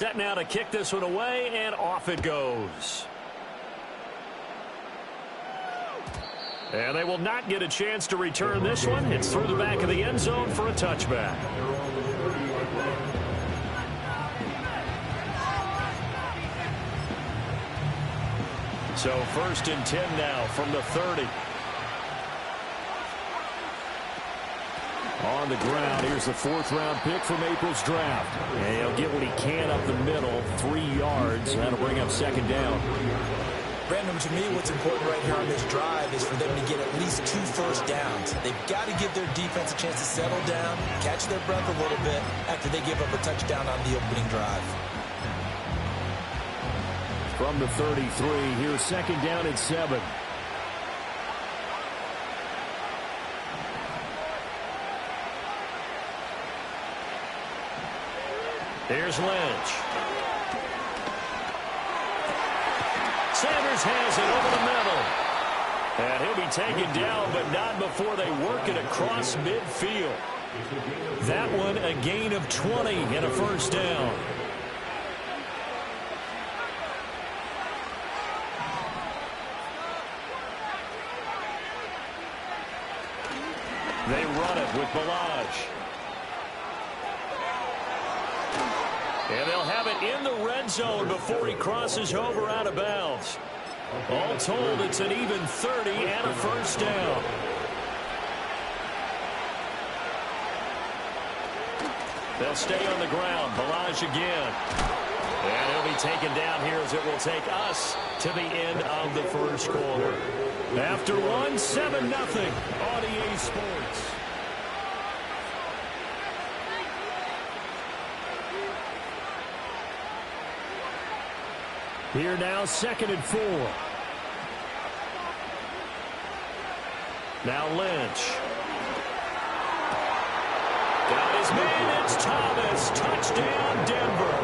Set now to kick this one away, and off it goes. And they will not get a chance to return this one. It's through the back of the end zone for a touchback. So 1st and 10 now from the 30. On the ground, here's the 4th-round pick from April's draft. And he'll get what he can up the middle, 3 yards. That'll bring up 2nd down. Brandon, to me, what's important right here on this drive is for them to get at least 2 first downs. They've got to give their defense a chance to settle down, catch their breath a little bit after they give up a touchdown on the opening drive. From the 33, here's 2nd down at 7. Here's Lynch. Sanders has it over the middle. And he'll be taken down, but not before they work it across midfield. That one a gain of 20 and a 1st down. They run it with Balaj. And they'll have it in the red zone before he crosses over out of bounds. All told, it's an even 30 and a 1st down. They'll stay on the ground. Balaj again. And he'll be taken down here as it will take us to the end of the 1st quarter. After one, 7-0 on EA Sports. Here now, 2nd and 4. Now Lynch. Got his man, it's Thomas. Touchdown, Denver.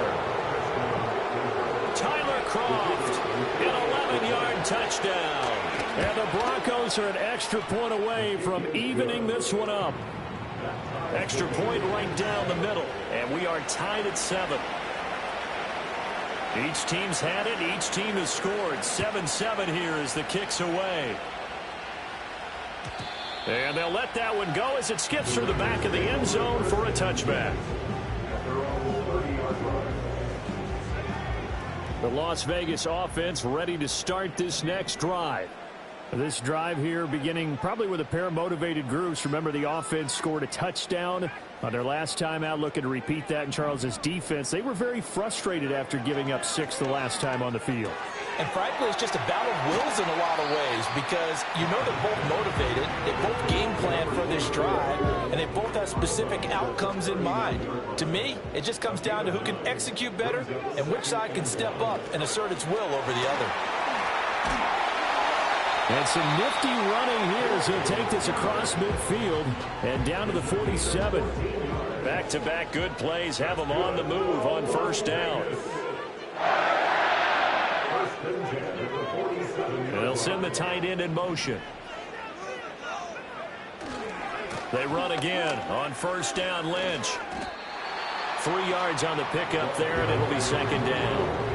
Tyler Croft, an 11-yard touchdown. And the Broncos are an extra point away from evening this one up. Extra point right down the middle, and we are tied at 7. Each team's had it. Each team has scored. 7-7 here as the kick's away. And they'll let that one go as it skips through the back of the end zone for a touchback. The Las Vegas offense ready to start this next drive. This drive here beginning probably with a pair of motivated groups. Remember, the offense scored a touchdown on their last time out, looking to repeat that in Charles's defense. They were very frustrated after giving up 6 the last time on the field. And frankly, it's just a battle of wills in a lot of ways because you know they're both motivated, they both game plan for this drive, and they both have specific outcomes in mind. To me, it just comes down to who can execute better and which side can step up and assert its will over the other. And some nifty running here as he'll take this across midfield and down to the 47. Back-to-back good plays have him on the move on 1st down. And they'll send the tight end in motion. They run again on 1st down. Lynch. 3 yards on the pickup there, and it'll be 2nd down.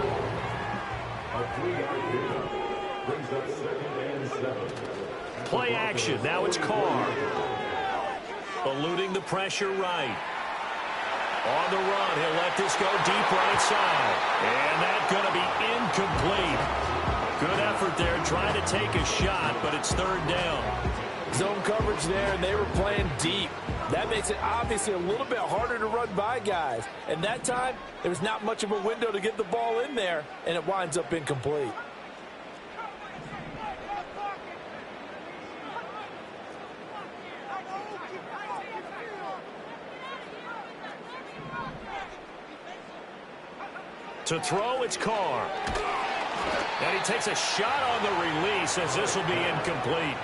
Play action. Now it's Carr. Eluding the pressure right. On the run, he'll let this go deep right side. And that's going to be incomplete. Good effort there trying to take a shot, but it's 3rd down. Zone coverage there, and they were playing deep. That makes it obviously a little bit harder to run by guys. And that time, there was not much of a window to get the ball in there, and it winds up incomplete. To throw, it's Carr. And he takes a shot on the release as this will be incomplete.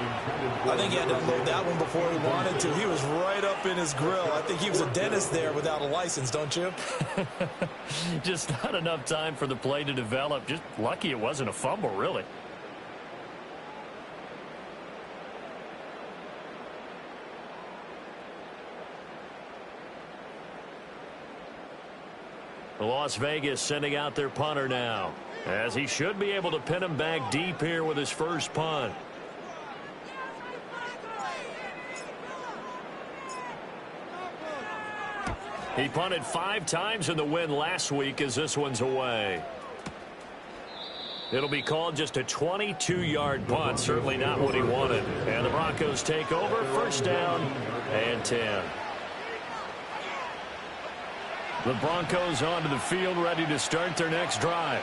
I think he had to unload that one before he wanted to. He was right up in his grill. I think he was a dentist there without a license, don't you? Just not enough time for the play to develop. Just lucky it wasn't a fumble, really. Las Vegas sending out their punter now, as he should be able to pin him back deep here with his first punt. He punted 5 times in the win last week as this one's away. It'll be called just a 22-yard punt. Certainly not what he wanted. And the Broncos take over. First down and 10. The Broncos onto the field, ready to start their next drive.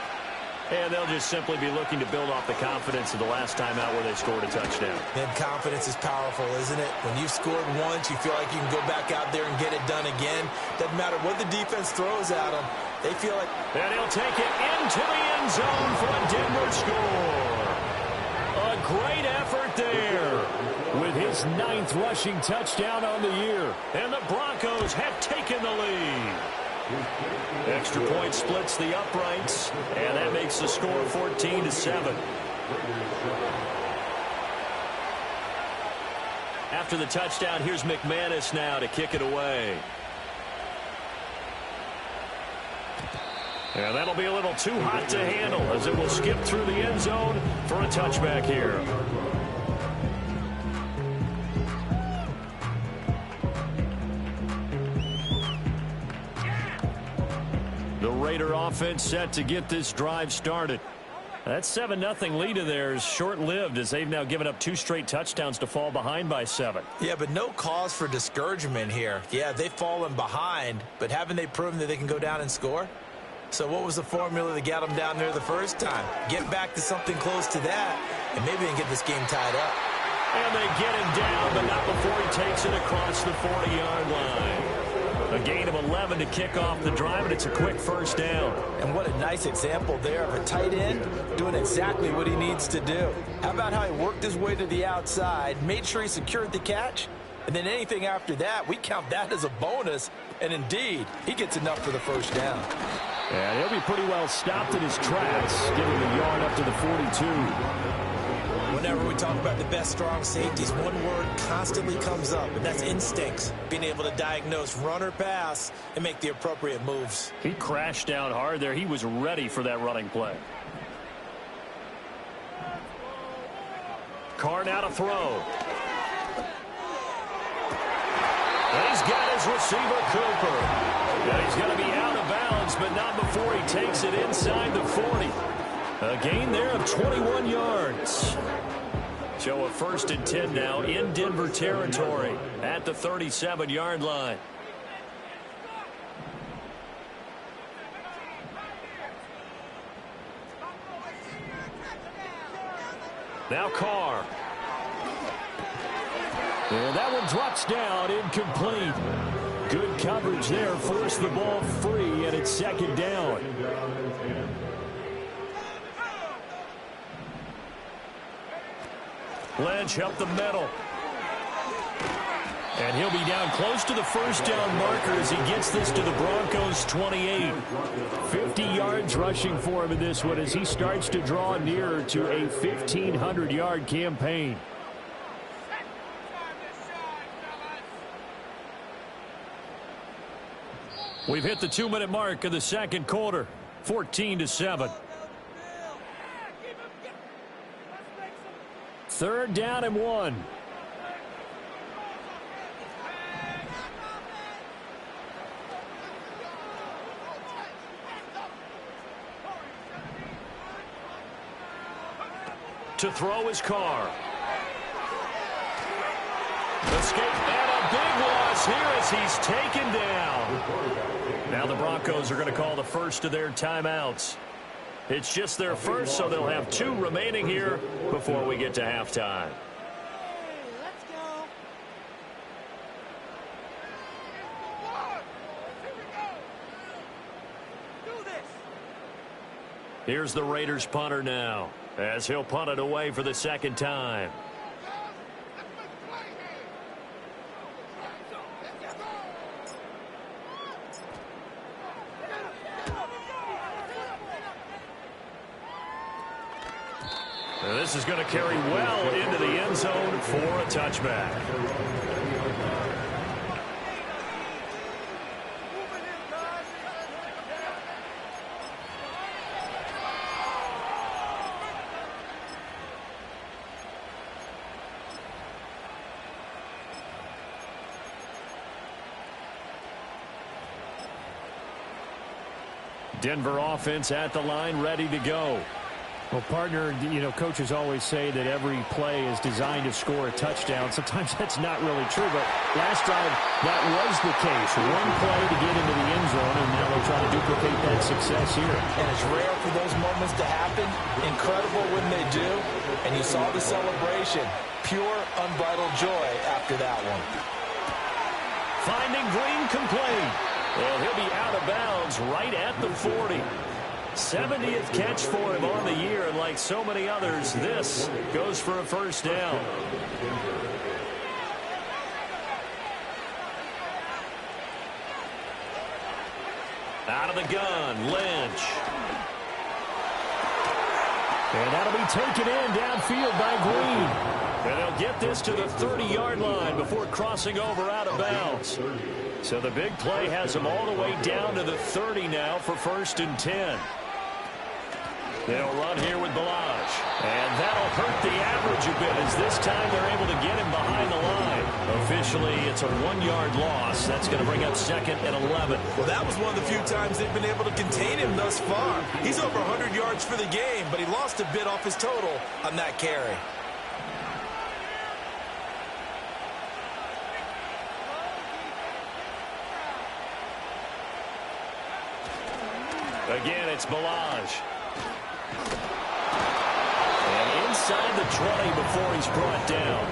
And they'll just simply be looking to build off the confidence of the last time out where they scored a touchdown. And confidence is powerful, isn't it? When you've scored once, you feel like you can go back out there and get it done again. Doesn't matter what the defense throws at them. They feel like... And he'll take it into the end zone for a Denver score. A great effort there with his 9th rushing touchdown on the year. And the Broncos have taken the lead. Extra point splits the uprights, and that makes the score 14-7. After the touchdown, here's McManus now to kick it away. And that'll be a little too hot to handle as it will skip through the end zone for a touchback here. The Raider offense set to get this drive started. That 7-0 lead of theirs short-lived as they've now given up 2 straight touchdowns to fall behind by 7. Yeah, but no cause for discouragement here. Yeah, they've fallen behind, but haven't they proven that they can go down and score? So what was the formula that got them down there the first time? Get back to something close to that, and maybe they can get this game tied up. And they get him down, but not before he takes it across the 40-yard line. A gain of 11 to kick off the drive, and it's a quick first down. And what a nice example there of a tight end doing exactly what he needs to do. How about how he worked his way to the outside, made sure he secured the catch, and then anything after that, we count that as a bonus. And indeed, he gets enough for the first down. And he'll be pretty well stopped in his tracks, getting the yard up to the 42. Whenever we talk about the best strong safeties, one word constantly comes up, and that's instincts. Being able to diagnose run or pass and make the appropriate moves. He crashed down hard there. He was ready for that running play. Carr now to throw. And he's got his receiver, Cooper. And he's going to be out of bounds, but not before he takes it inside the 40. A gain there of 21 yards. So a 1st and 10 now in Denver territory at the 37-yard line. Now Carr. And that one drops down, incomplete. Good coverage there, forced the ball free, and it's 2nd down. Lynch up the middle. And he'll be down close to the first down marker as he gets this to the Broncos' 28. 50 yards rushing for him in this one as he starts to draw nearer to a 1,500-yard campaign. We've hit the 2-minute mark of the second quarter. 14-7. 3rd down and 1. To throw his Carr. Escape and a big loss here as he's taken down. Now the Broncos are going to call the first of their timeouts. It's just their first, so they'll have 2 remaining here before we get to halftime. Here's the Raiders punter now, as he'll punt it away for the 2nd time. And this is going to carry well into the end zone for a touchback. Denver offense at the line, ready to go. Well, partner, coaches always say that every play is designed to score a touchdown. Sometimes that's not really true, but last drive, that was the case. One play to get into the end zone, and now they'll try to duplicate that success here. And it's rare for those moments to happen. Incredible when they do. And you saw the celebration. Pure, unbridled joy after that one. Finding Green complete. Well, he'll be out of bounds right at the 40. 70th catch for him on the year, and like so many others, this goes for a first down. Out of the gun, Lynch. And that'll be taken in downfield by Green. And they'll get this to the 30-yard line before crossing over out of bounds. So the big play has them all the way down to the 30 now for 1st and 10. They'll run here with Balaj. And that'll hurt the average a bit as this time they're able to get him behind the line. Officially, it's a 1-yard loss. That's going to bring up 2nd and 11. Well, that was one of the few times they've been able to contain him thus far. He's over 100 yards for the game, but he lost a bit off his total on that carry. Again, it's Balaj. And inside the 20 before he's brought down.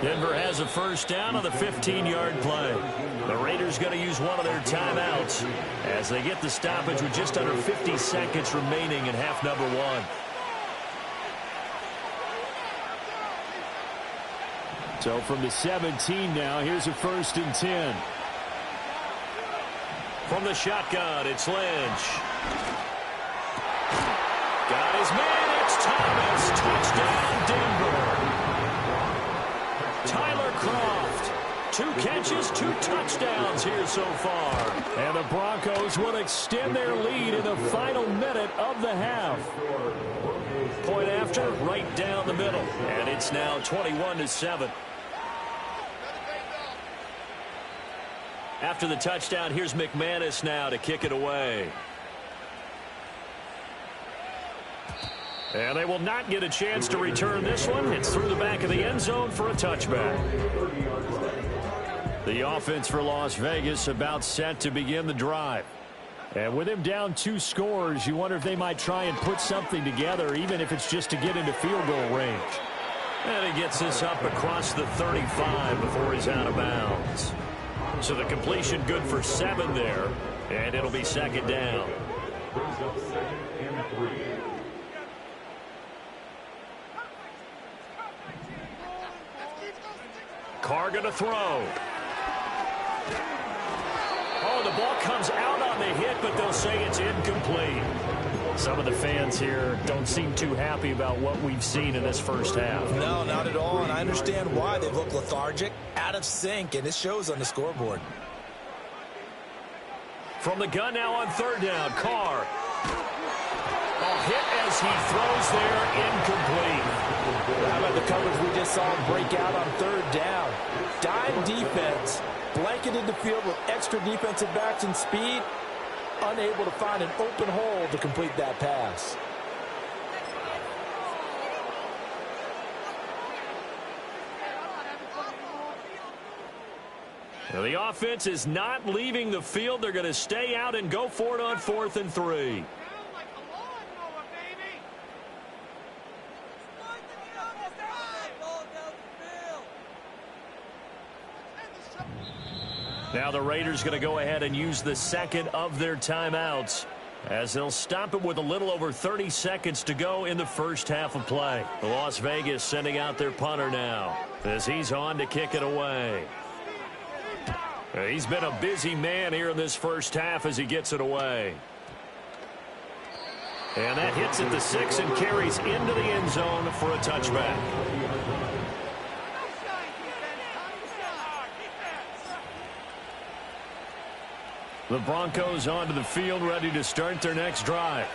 Denver has a first down on the 15-yard play. The Raiders going to use one of their timeouts as they get the stoppage with just under 50 seconds remaining in half number 1. So from the 17 now, here's a 1st and 10. From the shotgun, it's Lynch. Got his man, it's Thomas. Touchdown, Denver. Tyler Kroft. 2 catches, 2 touchdowns here so far. And the Broncos will extend their lead in the final minute of the half. Point after, right down the middle. And it's now 21-7. After the touchdown, here's McManus now to kick it away. And they will not get a chance to return this one. It's through the back of the end zone for a touchback. The offense for Las Vegas about set to begin the drive. And with him down 2 scores, you wonder if they might try and put something together, even if it's just to get into field goal range. And he gets this up across the 35 before he's out of bounds. So the completion good for 7 there, and it'll be 2nd down. Carr going to throw. Oh, the ball comes out on the hit, but they'll say it's incomplete. Some of the fans here don't seem too happy about what we've seen in this first half. No, not at all, and I understand why. They look lethargic, out of sync, and it shows on the scoreboard. From the gun now on 3rd down, Carr. A hit as he throws there, incomplete. How about the coverage we just saw him break out on 3rd down? Dime defense, blanketed the field with extra defensive backs and speed, unable to find an open hole to complete that pass. Now the offense is not leaving the field. They're going to stay out and go for it on 4th and 3. Now the Raiders going to go ahead and use the 2nd of their timeouts as they'll stop it with a little over 30 seconds to go in the first half of play. Las Vegas sending out their punter now as he's on to kick it away. He's been a busy man here in this first half as he gets it away. And that hits at the 6 and carries into the end zone for a touchback. The Broncos onto the field ready to start their next drive.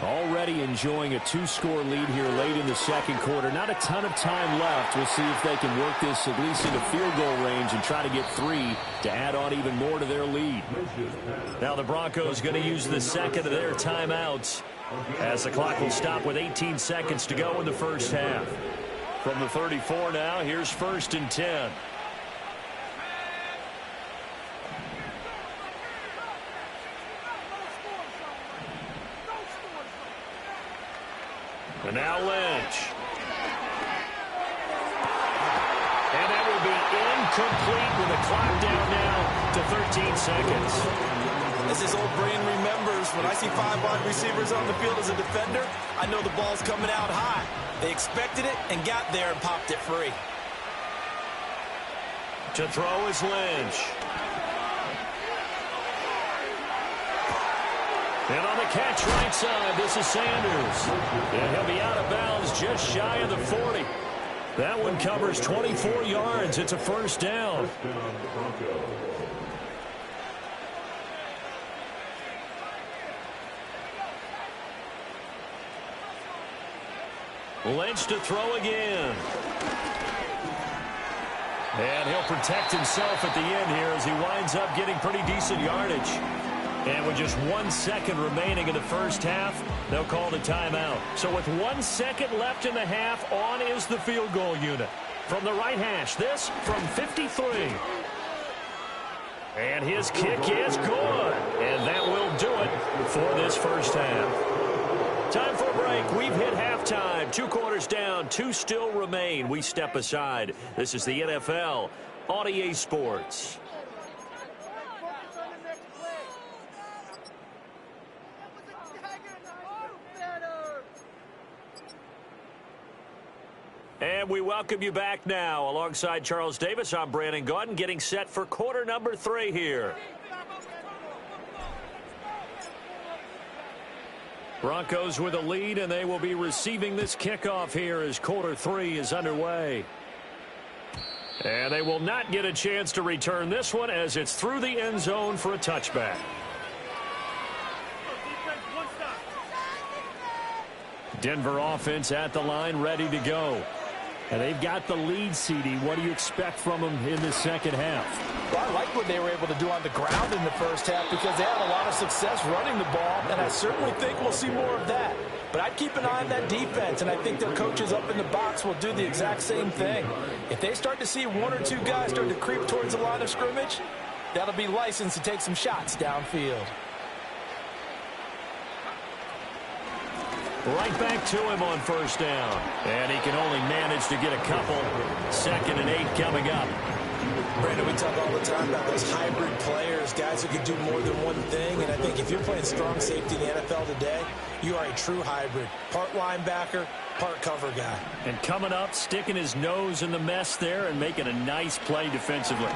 Already enjoying a two-score lead here late in the second quarter. Not a ton of time left. We'll see if they can work this at least into field goal range and try to get 3 to add on even more to their lead. Now the Broncos going to use the second of their timeouts as the clock will stop with 18 seconds to go in the first half. From the 34 now, here's 1st and 10. And now Lynch. And that will be incomplete with the clock down now to 13 seconds. As his old brain remembers, when I see 5 wide receivers on the field as a defender, I know the ball's coming out high. They expected it and got there and popped it free. To throw is Lynch. And on the catch right side, this is Sanders. And he'll be out of bounds just shy of the 40. That one covers 24 yards. It's a first down. Lynch to throw again. And he'll protect himself at the end here as he winds up getting pretty decent yardage. And with just 1 second remaining in the first half, they'll call the timeout. So with 1 second left in the half, on is the field goal unit. From the right hash, this from 53. And his kick is good. And that will do it for this first half. Time for a break. We've hit halftime. 2 quarters down, 2 still remain. We step aside. This is the NFL on EA Sports. And we welcome you back now. Alongside Charles Davis, I'm Brandon Gaudin, getting set for quarter number 3 here. Broncos with a lead, and they will be receiving this kickoff here as quarter 3 is underway. And they will not get a chance to return this one as it's through the end zone for a touchback. Denver offense at the line, ready to go. And they've got the lead, CD. What do you expect from them in the second half? Well, I like what they were able to do on the ground in the first half because they had a lot of success running the ball, and I certainly think we'll see more of that. But I'd keep an eye on that defense, and I think their coaches up in the box will do the exact same thing. If they start to see 1 or 2 guys start to creep towards the line of scrimmage, that'll be licensed to take some shots downfield. Right back to him on first down. And he can only manage to get a couple. 2nd and 8 coming up. Brandon, we talk all the time about those hybrid players, guys who can do more than one thing. And I think if you're playing strong safety in the NFL today, you are a true hybrid. Part linebacker, part cover guy. And coming up, sticking his nose in the mess there and making a nice play defensively.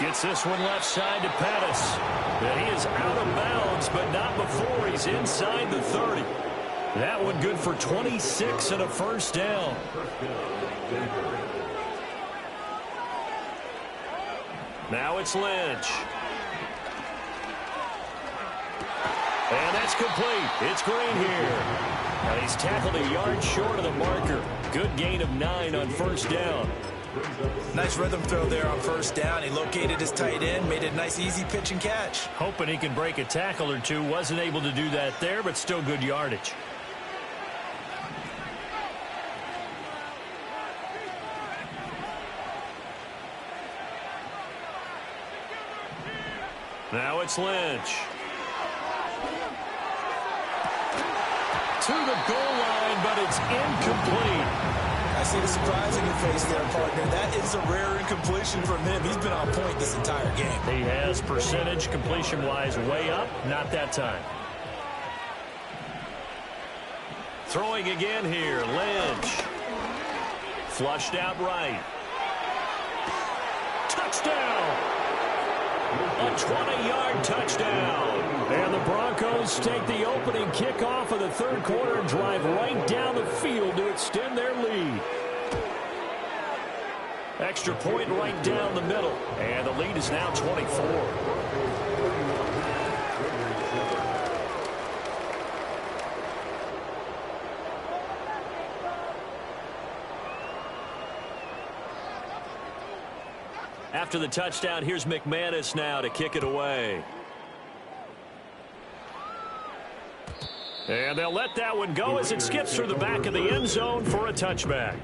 Gets this one left side to Pettis. And he is out of bounds, but not before he's inside the 30. That one good for 26 and a first down. Now it's Lynch. And that's complete. It's Green here. And he's tackled a yard short of the marker. Good gain of 9 on first down. Nice rhythm throw there on first down. He located his tight end, made a nice easy pitch and catch. Hoping he can break a tackle or 2. Wasn't able to do that there, but still good yardage. Now it's Lynch. To the goal line, but it's incomplete. I see the surprise in your face there, partner. That is a rare incompletion from him. He's been on point this entire game. He has percentage completion-wise way up. Not that time. Throwing again here, Lynch. Flushed out right. Touchdown! A 20-yard touchdown. And the Broncos take the opening kickoff of the third quarter and drive right down the field to extend their lead. Extra point right down the middle. And the lead is now 24. After the touchdown, here's McManus now to kick it away. And they'll let that one go as it skips through the back of the end zone for a touchback.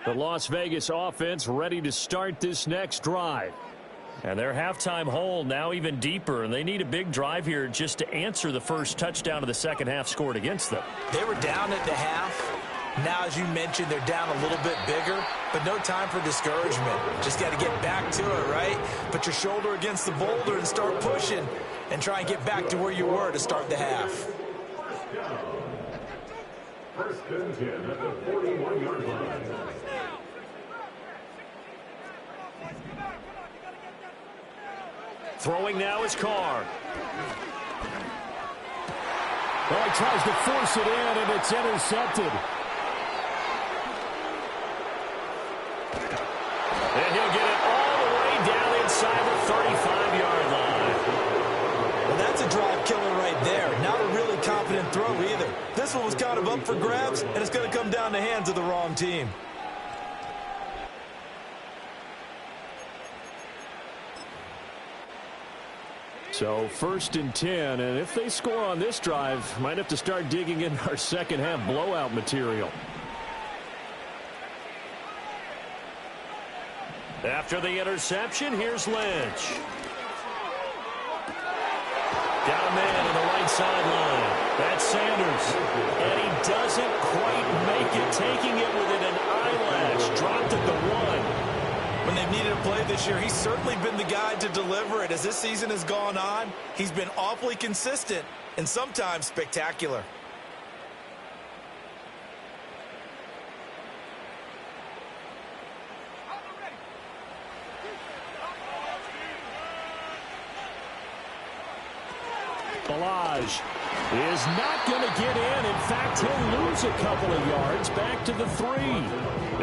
The Las Vegas offense ready to start this next drive. And their halftime hole now even deeper, and they need a big drive here just to answer the first touchdown of the second half scored against them. They were down at the half. Now, as you mentioned, they're down a little bit bigger, but no time for discouragement. Just got to get back to it, right? Put your shoulder against the boulder and start pushing and try and get back to where you were to start the half. First and 10 at the 41-yard line. Throwing now is Carr. Well, he tries to force it in, and it's intercepted. And he'll get it all the way down inside the 35-yard line. Well, that's a drive killer right there. Not a really confident throw either. This one was kind of up for grabs, and it's going to come down the hands of the wrong team. So first and 10, and if they score on this drive, might have to start digging in our second half blowout material. After the interception, here's Lynch. Got a man on the right sideline. That's Sanders. And he doesn't quite make it, taking it within an eyelash. Dropped at the 1. When they've needed a play this year, he's certainly been the guy to deliver it. As this season has gone on, he's been awfully consistent and sometimes spectacular. Balaj is not going to get in. In fact, he'll lose a couple of yards back to the 3.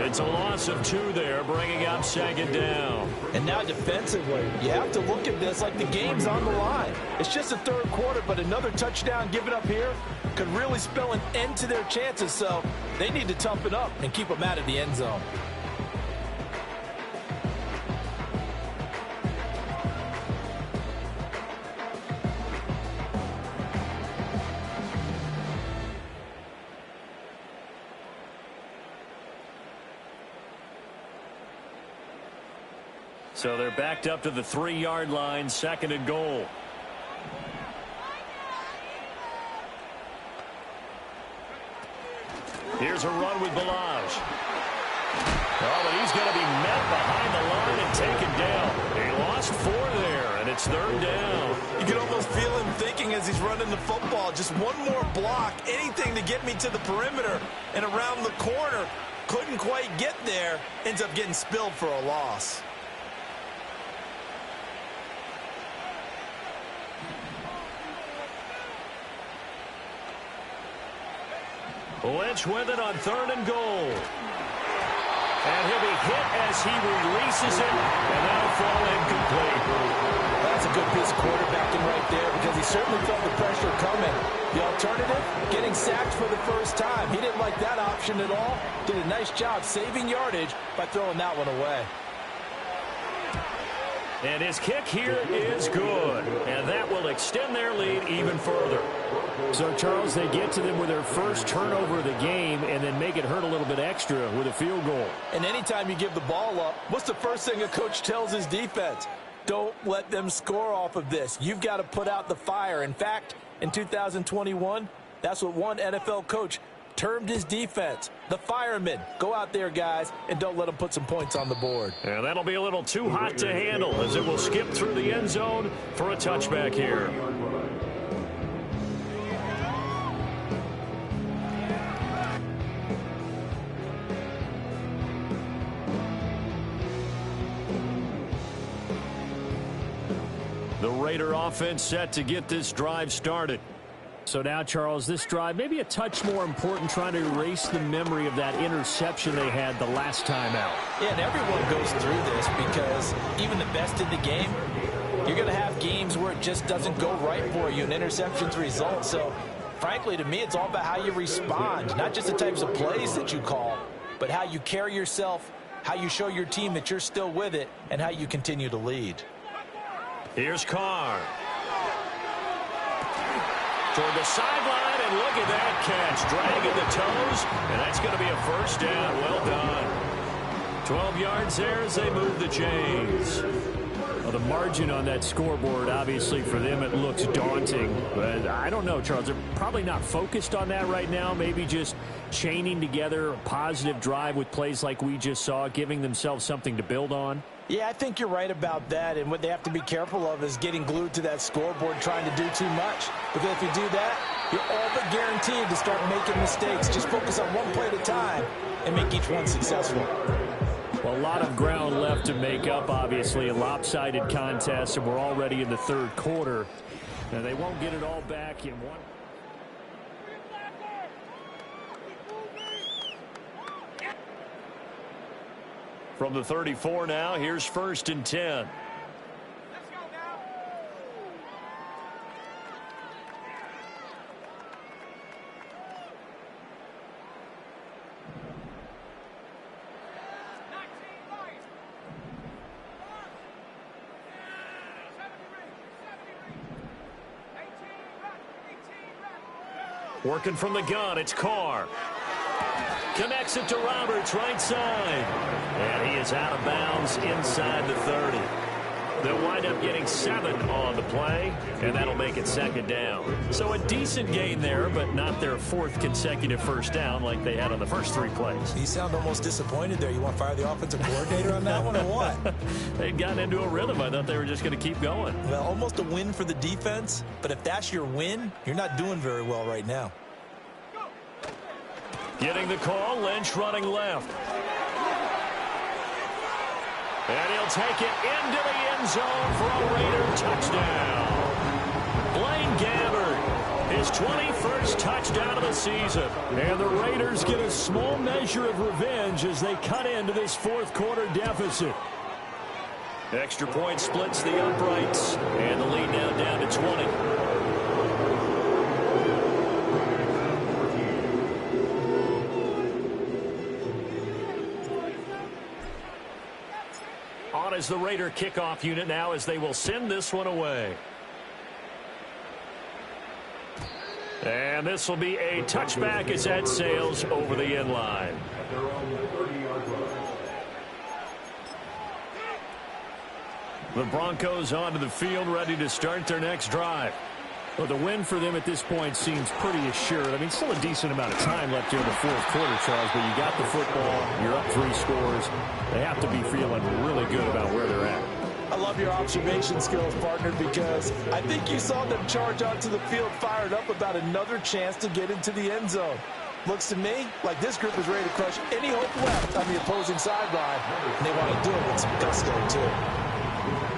It's a loss of 2 there, bringing up second down. And now defensively, you have to look at this like the game's on the line. It's just the third quarter, but another touchdown given up here could really spell an end to their chances, so they need to toughen up and keep them out of the end zone. So they're backed up to the 3-yard line, second and goal. Here's a run with Balaj. Oh, but he's going to be met behind the line and taken down. He lost 4 there, and it's third down. You can almost feel him thinking as he's running the football, just one more block, anything to get me to the perimeter and around the corner. Couldn't quite get there, ends up getting spilled for a loss. Lynch with it on third and goal. And he'll be hit as he releases it, and that'll fall incomplete. That's a good piece of quarterbacking right there because he certainly felt the pressure coming. The alternative, getting sacked for the first time. He didn't like that option at all. Did a nice job saving yardage by throwing that one away. And his kick here is good. And that will extend their lead even further. So, Charles, they get to them with their first turnover of the game and then make it hurt a little bit extra with a field goal. And anytime you give the ball up, what's the first thing a coach tells his defense? Don't let them score off of this. You've got to put out the fire. In fact, in 2021, That's what one NFL coach termed his defense. The firemen. Go out there, guys, and don't let them put some points on the board. And that'll be a little too hot to handle as it will skip through the end zone for a touchback here. The Raider offense set to get this drive started. So now, Charles, this drive maybe a touch more important, trying to erase the memory of that interception they had the last time out. Yeah, and everyone goes through this because even the best in the game, you're going to have games where it just doesn't go right for you and interceptions result. So, frankly, to me, it's all about how you respond, not just the types of plays that you call, but how you carry yourself, how you show your team that you're still with it, and how you continue to lead. Here's Carr. Toward the sideline, and look at that catch. Dragging the toes, and that's going to be a first down. Well done. 12 yards there as they move the chains. Well, the margin on that scoreboard, obviously, for them, it looks daunting. But I don't know, Charles. They're probably not focused on that right now. Maybe just chaining together a positive drive with plays like we just saw, giving themselves something to build on. Yeah, I think you're right about that, and what they have to be careful of is getting glued to that scoreboard trying to do too much. Because if you do that, you're all but guaranteed to start making mistakes. Just focus on one play at a time and make each one successful. Well, a lot of ground left to make up, obviously. A lopsided contest, and we're already in the third quarter. And they won't get it all back in one. From the 34 now, here's 1st and 10. Let's go now. Working from the gun, it's Carr. Connects it to Roberts, right side. And he is out of bounds inside the 30. They'll wind up getting 7 on the play, and that'll make it 2nd down. So a decent gain there, but not their 4th consecutive first down like they had on the first 3 plays. You sound almost disappointed there. You want to fire the offensive coordinator on that one or what? They'd gotten into a rhythm. I thought they were just going to keep going. Well, almost a win for the defense, but if that's your win, you're not doing very well right now. Getting the call, Lynch running left. And he'll take it into the end zone for a Raider touchdown. Blaine Gabbert, his 21st touchdown of the season. And the Raiders get a small measure of revenge as they cut into this 4th quarter deficit. Extra point splits the uprights, and the lead now down to 20. On is the Raider kickoff unit now as they will send this one away. And this will be a touchback as that sails over the end line. The Broncos onto the field, ready to start their next drive. Well, the win for them at this point seems pretty assured. I mean, still a decent amount of time left here in the 4th quarter, Charles, but you got the football, you're up 3 scores. They have to be feeling really good about where they're at. I love your observation skills, partner, because I think you saw them charge onto the field fired up about another chance to get into the end zone. Looks to me like this group is ready to crush any hope left on the opposing sideline, and they want to do it with some gusto, too.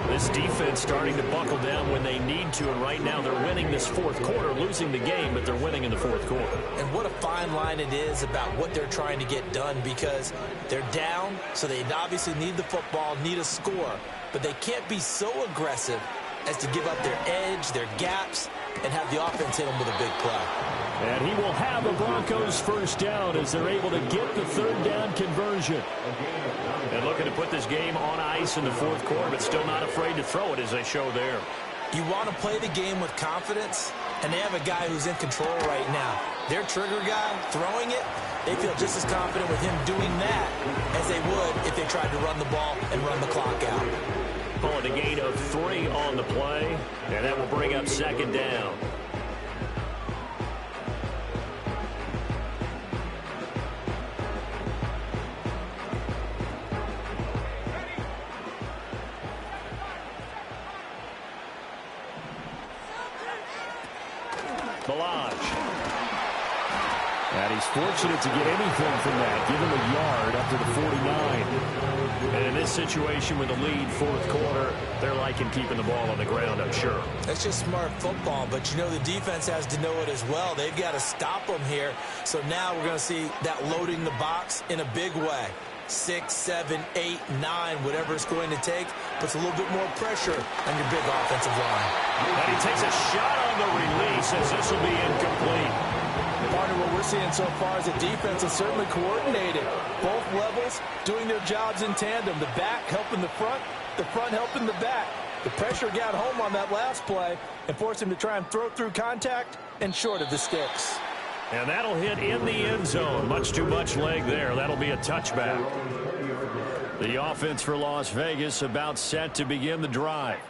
This defense starting to buckle down when they need to, and right now they're winning this 4th quarter, losing the game, but they're winning in the 4th quarter. And what a fine line it is about what they're trying to get done, because they're down, so they obviously need the football, need a score, but they can't be so aggressive as to give up their edge, their gaps, and have the offense hit them with a big play. And he will have the Broncos first down as they're able to get the 3rd down conversion. And looking to put this game on ice in the 4th quarter, but still not afraid to throw it as they show there. You want to play the game with confidence, and they have a guy who's in control right now. Their trigger guy throwing it, they feel just as confident with him doing that as they would if they tried to run the ball and run the clock out. Pulling a gain of 3 on the play, and that will bring up 2nd down. Lodge. And he's fortunate to get anything from that. Give him a yard up to the 49. And in this situation with a lead, fourth quarter, they're liking keeping the ball on the ground, I'm sure. That's just smart football, but you know the defense has to know it as well. They've got to stop them here. So now we're going to see that loading the box in a big way. 6, 7, 8, 9, whatever it's going to take, puts a little bit more pressure on your big offensive line. And he takes a shot on the release as this will be incomplete. Partner, what we're seeing so far is the defense is certainly coordinated. Both levels doing their jobs in tandem. The back helping the front helping the back. The pressure got home on that last play and forced him to try and throw through contact and short of the sticks. And that'll hit in the end zone. Much too much leg there. That'll be a touchback. The offense for Las Vegas about set to begin the drive.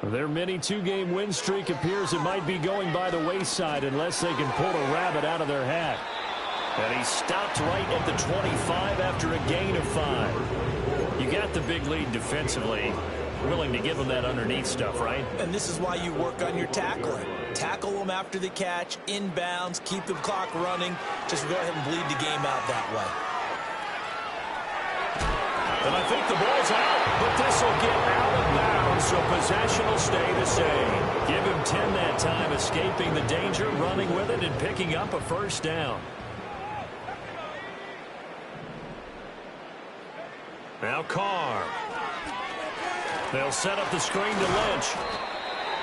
Their mini two-game win streak appears it might be going by the wayside unless they can pull a rabbit out of their hat. And he stopped right at the 25 after a gain of 5. You got the big lead defensively. Willing to give them that underneath stuff, right? And this is why you work on your tackling. Tackle them after the catch, inbounds, keep the clock running. Just go ahead and bleed the game out that way. And I think the ball's out, but this will get out of bounds, so possession will stay the same. Give him 10 that time, escaping the danger, running with it, and picking up a first down. Now Carr. They'll set up the screen to Lynch.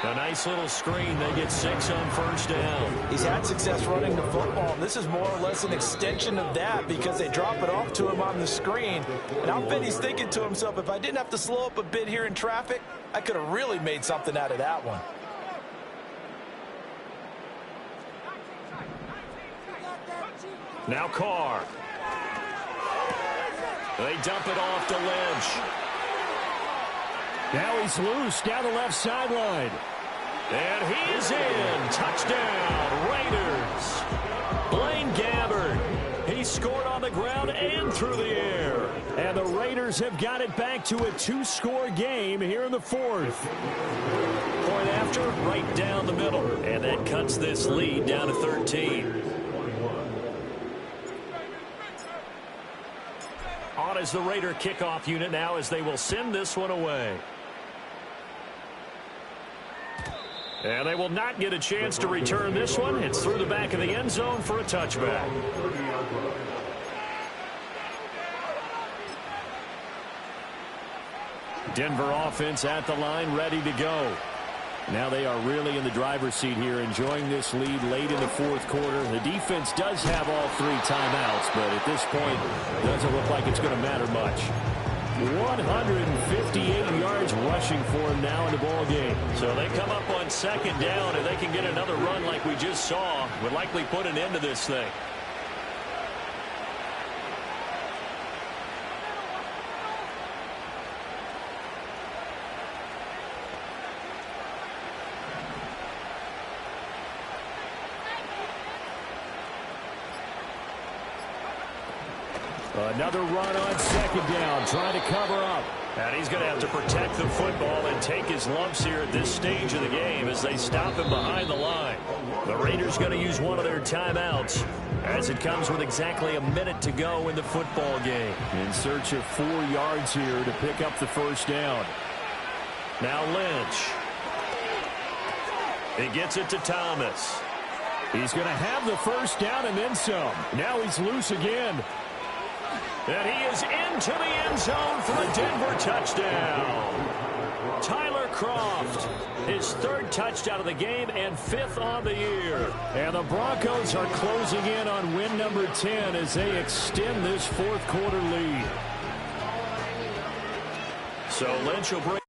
A nice little screen. They get 6 on first down. He's had success running the football, and this is more or less an extension of that because they drop it off to him on the screen. And I'll bet he's thinking to himself, if I didn't have to slow up a bit here in traffic, I could have really made something out of that one. Now Carr. They dump it off to Lynch. Now he's loose down the left sideline. And he is in. Touchdown, Raiders. Blaine Gabbert. He scored on the ground and through the air. And the Raiders have got it back to a 2-score game here in the fourth. Point after, right down the middle. And that cuts this lead down to 13. On is the Raider kickoff unit now as they will send this one away. And they will not get a chance to return this one. It's through the back of the end zone for a touchback. Denver offense at the line, ready to go. Now they are really in the driver's seat here, enjoying this lead late in the fourth quarter. The defense does have all 3 timeouts, but at this point, doesn't look like it's going to matter much. 158 yards rushing for him now in the ball game. So they come up on second down, and they can get another run like we just saw. Would likely put an end to this thing. Another run on second down, trying to cover up. And he's going to have to protect the football and take his lumps here at this stage of the game as they stop him behind the line. The Raiders going to use one of their timeouts as it comes with exactly a minute to go in the football game. In search of 4 yards here to pick up the first down. Now Lynch. He gets it to Thomas. He's going to have the first down and then some. Now he's loose again. And he is into the end zone for the Denver touchdown. Tyler Kroft, his 3rd touchdown of the game and 5th on the year. And the Broncos are closing in on win number 10 as they extend this fourth quarter lead. So Lynch will bring